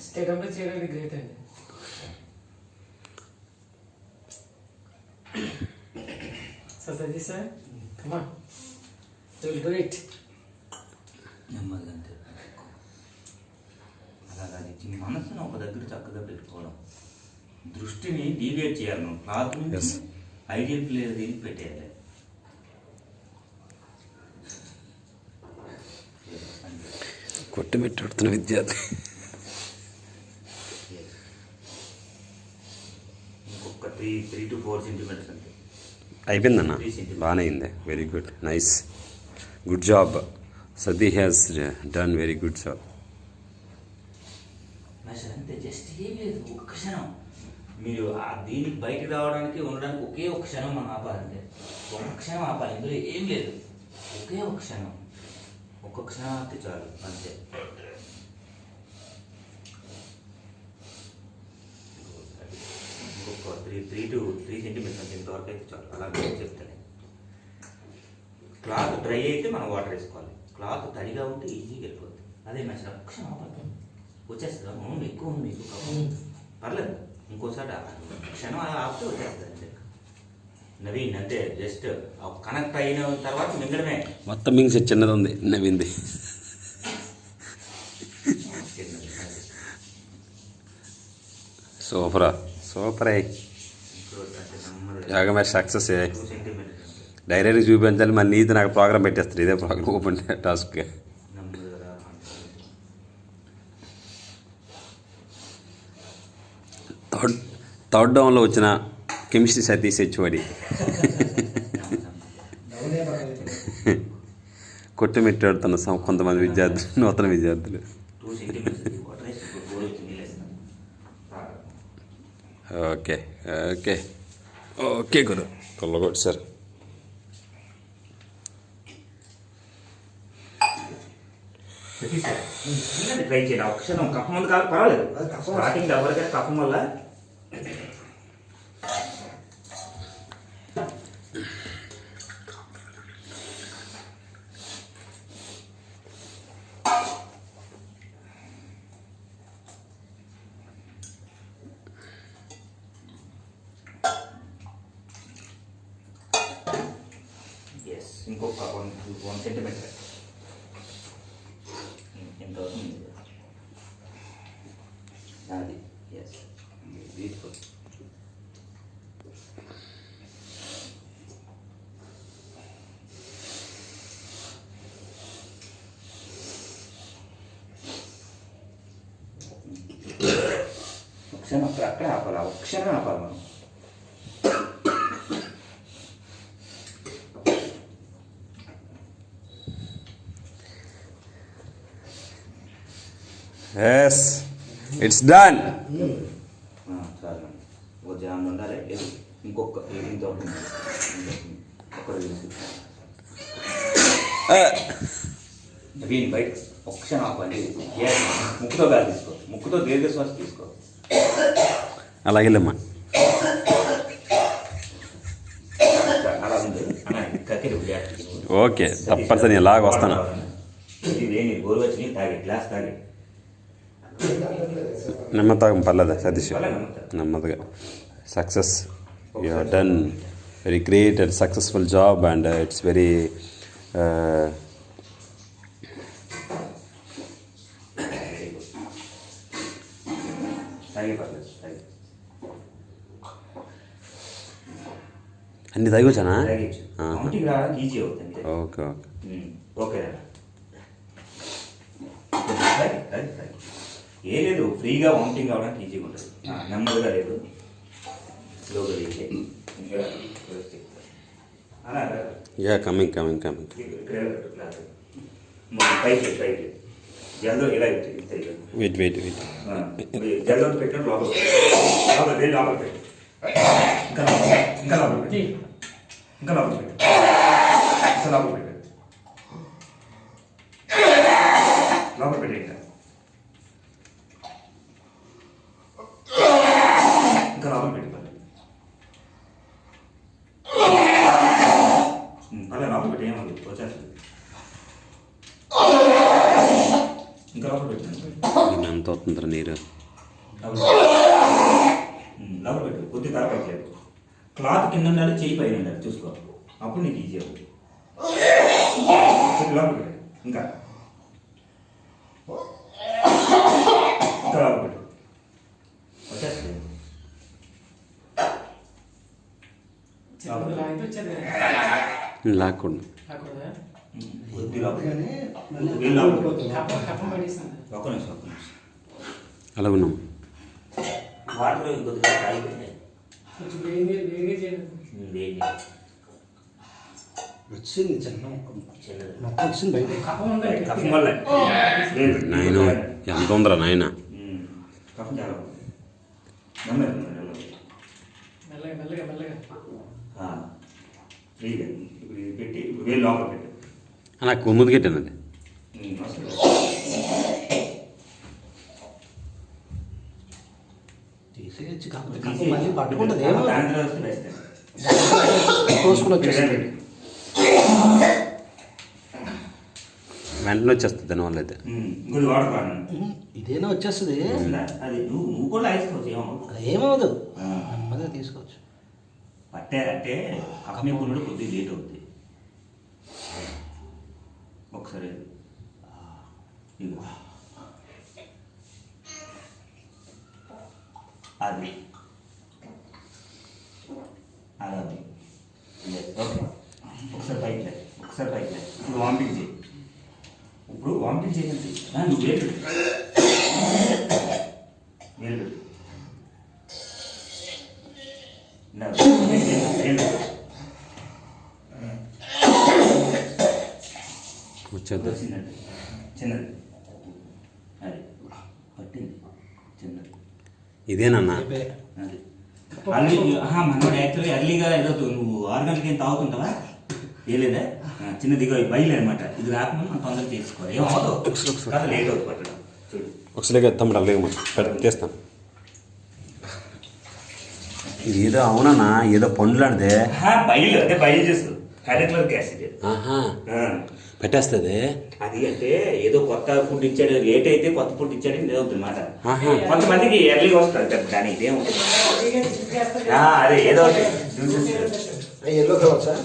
State అంతా చేయడానికి great అండి. Sir Satish sir come on do it. నెమ్మదిగా అంతే. అలాగా మనసును ఒక దగ్గర చక్కగా పెట్టుకోవడం, దృష్టిని డీవియేట్ చేయాలి. మనం క్లాత్ నుంచి ఐడియల్ ప్లేయర్ దీనికి పెట్టేయాలి. కొట్టుమిట్టుడుతున్న విద్యార్థి ఇంకొక 3 to 4 సెంటీమీటర్స్ అంతే. అయిపోయిందన్న, బాగానే అయింది. Very good, nice, good job. Sati has done very good job. అంతే, జస్ట్ ఏం లేదు, ఒక్క క్షణం మీరు దీనికి బయటకు రావడానికి ఉండడానికి ఒకే ఒక క్షణం మనం ఆపాలంటే ఒక క్షణం ఆపాలి. ఇందులో ఏం లేదు, ఒకే ఒక క్షణం, ఒక్క క్షణం ఆపితే చాలు అంతే. ఇంకొక 3 to 3 సెంటీమీటర్స్ ఇంతవరకు అయితే చాలు. అలా చెప్తాను. క్లాత్ డ్రై అయితే మనం వాటర్ వేసుకోవాలి. క్లాత్ తడిగా ఉంటే ఈజీగా వెళ్ళిపోతుంది. అదే మంచిగా ఒక్క క్షణం ఆపాలి, వచ్చేస్తుందా? ఎక్కువ ఉంది మీకు పర్లేదు, ఇంకోసారి క్షణం ఆపితే వచ్చేస్తుంది అంతే. నవీన్ అంతే, జస్ట్ కనెక్ట్ అయిన తర్వాత మింగడమే. మొత్తం మింగ్స్ చిన్నది ఉంది నవ్వింది. సూపరా సూపర్ అయ్యి యాగమే సక్సెస్ అయ్యాయి. డైరెక్ట్గా చూపించాలి, మళ్ళీ నీది నాకు ప్రోగ్రామ్ పెట్టేస్తారు. ఇదే ప్రోగ్రామ్ ఓపెన్ టాస్క్. థర్డ్ డౌన్లో వచ్చిన కెమిస్ట్రీ సతీష్ హెచ్ఓడి కొట్టుమిట్టాడుతున్న కొంతమంది విద్యార్థులు, నూతన విద్యార్థులు. ఓకే ఓకే ఓకే గురు కొల్లగొట్టు సార్. ట్రై చేయండి. అక్షరం కఫం ముందు కాదు పర్వాలేదు, స్టార్టింగ్ ఎవరికైనా కఫం వల్ల ఇంకొక 1 సెంటీమీటర్ ఎంత అవుతుంది అది. Yes, beautiful. క్షణం అక్కడే ఆపాలి, ఒక క్షణం ఆపాలి మనం. Yes, it's done. చాలు, ఒక జామ్ ఉండాలి. ఇంకొక దీని బయట ఒక క్షణం ఆపండి. ముక్కుతో గాలి తీసుకో, ముక్కుతో దీర్ఘ శ్వాస తీసుకో. అలాగేమ్మా. అలా ఉంది కక్కిరి. ఓకే, తప్పనిసరి ఇలాగ వస్తాను. వేడి గోరువెచ్చ నీళ్ళు తాగి, గ్లాస్ తాగి. నెమ్మదిగా పర్లేదా సతీష్, నెమ్మదిగా. Success, you have done very great and successful job and it's very అన్ని తగ్గొచ్చానా? Okay okay. ఏ లేదు, ఫ్రీగా వామిటింగ్ అవడానికి ఈజీగా ఉంటుంది. నెమ్మదిగా లేదు, స్లోగా తీసే. యా కమింగ్ పైకి పైకి జల్లో ఇలా వెయిట్ జల్లో పెట్టిన లోపల లోపల పెట్టి ఇంకా ఇంకా లోపల పెట్టి ఇంకా లోపల పెట్టి ఇంకా లోపల పెట్టి లోపల పెట్టి ఇంకా లోపల పెట్టి అలా లోపల పెట్టి ఏమవుతుంది వచ్చేస్తుంది. ఇంకా లోపల పెట్టాను ఈయన ఎంత అవుతుందిరా నీరు? లోపల పెట్టు, కొద్ది తరపట్లేదు. క్లాత్ కింద ఉండాలి, చేయి పైన ఉండాలి, చూసుకో. అప్పుడు నీకు ఈజీ అవుతుంది. కొద్ది లోపల పెట్టు, ఇంకా లోపల పెట్టు, వచ్చేస్తుంది. చిన్నది లాగితే వచ్చేది లాక్కుండా కాకూడదా? కొద్ది లోపల వీళ్ళు లోపల పెట్టు. కప్పం పడేసింది. ఒక్క నిమిషం, ఒక్క నిమిషం. అలా ఉన్నాం. వాటర్ కొద్దిగా తాగిపోయింది. కొంచెం వేడి వేడిగా చేయండి. వేడి వచ్చింది చిన్న చిన్నది మొత్తం వచ్చింది బయట. కప్పం ఉందా? కఫం వల్ల నాయన ఎంత ఉందిరా నాయన? కఫం చాలా నెమ్మది మెల్లగా మెల్లగా మెల్లగా ఫ్రీగా ఇప్పుడు ఇది పెట్టి ఇప్పుడు వేలు లోపల పెట్టు. నాకు ముందు కట్టాను అది. తీసేయచ్చు కాకపోతే కప్ప మళ్ళీ పట్టుకుంటుంది. ఏమో దాంట్లో వస్తే బెస్ట్. కోసుకుని వచ్చేసింది. వెంటనే వచ్చేస్తుంది దానివల్ల అయితే. ఇంకోటి వాటర్ వాడను. ఇదేనా వచ్చేస్తుంది. అది నువ్వు కూడా వేసుకోవచ్చు, ఏమవుతుంది. అది ఏమవదు, నెమ్మదిగా తీసుకోవచ్చు. పట్టారంటే కఫమే కొనుడు కొద్దిగా లేట్ అవుతుంది. ఒకసారి ఇదిగో. అది అలా ఓకే. ఒకసారి పైకి లే, ఒకసారి పైకి లే. ఇప్పుడు వామిటింగ్ చేయి. ఇప్పుడు వామిటింగ్ చేయండి. నువ్వు వేలు పెట్టు, వేలు పెట్టు. వచ్చేద్దాం. చిన్నది చిన్నది అది పట్టింది చిన్నది. ఇదేనన్నా? అయిపోయి. అది అర్లీ మనోడు యాక్చువల్లీ అర్లీగా ఏదో నువ్వు 6 గంటలకి ఏం తాగుతుంటావా? ఏలేదా? చిన్నది ఇగో బయలు అనమాట. ఇది రాకుండా మనం తొందరగా తీసుకోవాలి. ఏమవుతావు కాదు, లేట్ అవుతుంది పట్టడం. చూడు ఒకసారిగా తమ్ముడు అలాగే తీస్తాను. ఇది ఏదో అవునన్నా, ఏదో పండ్లాంటిదే. బయలు అంటే బయలు చేస్తుంది హైడ్రోక్లోరిక్ యాసిడ్. ఆహా, పెట్టేస్తుంది అది. అంటే ఏదో కొత్త ఫుడ్ ఇచ్చాడు, లేట్ అయితే కొత్త ఫుడ్ ఇచ్చాడు అవుతుంది అనమాట. ఆహా. కొంతమందికి ఎర్లీగా వస్తుంది కానీ ఇదేముంటుంది. అదే ఏదో జ్యూసెస్ ఎల్లో కలర్ సార్.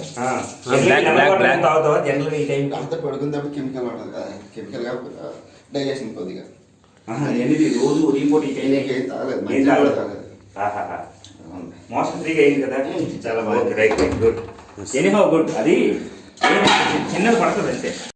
తాగుతావా జనరల్గా ఈ టైం? అంతా పడుకున్నప్పుడు కెమికల్ ఉంటుంది కదా, కెమికల్ కాకపోతే డైజెషన్ కొద్దిగా. ఎనిమిది రోజు ఉదయం పూట ఈ టైం ఏం తాగలేదు, ఏం మంచిగా కూడా తాగలేదు. తాగలేదు. మోషన్ ఫ్రీగా అయింది కదా, చాలా బాగుంది. Right, good. Anyhow good. అది చిన్నది పడుతుంది అంతే.